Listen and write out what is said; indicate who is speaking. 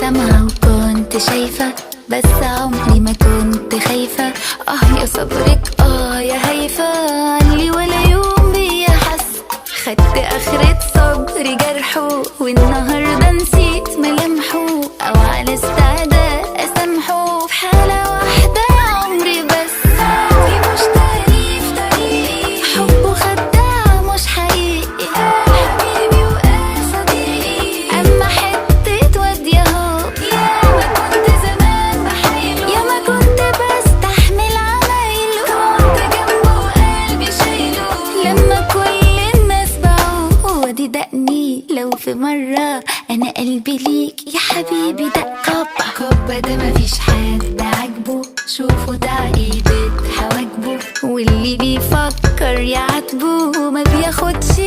Speaker 1: سامعة وكنت شايفة، بس عمري ما كنت خايفة. يا صبرك يا هيفا، عنلي ولا يوم بيا حس. خدت اخرة صبري جرحه، والنهاردة نسيت ملامحه، او على استعداد اسامحه في حالة واحدة عمري بس. دي مش تعريف طريقي، حبه خداع مش حقيقي، حبيبي وصديقي، اما حتة ودي اهو. يا ما كنت زمان بحايله، يا ما كنت بستحمل عمايله، كنت جنبه وقلبي شايله، لما كل الناس باعوه ودي دقني. لو في مرة انا قلبي ليك يا حبيبي دق كوبا ده مفيش حد عاجبه، شوفوا تعقيدة حواجبه، واللي بيفكر يعاتبه ما بياخدش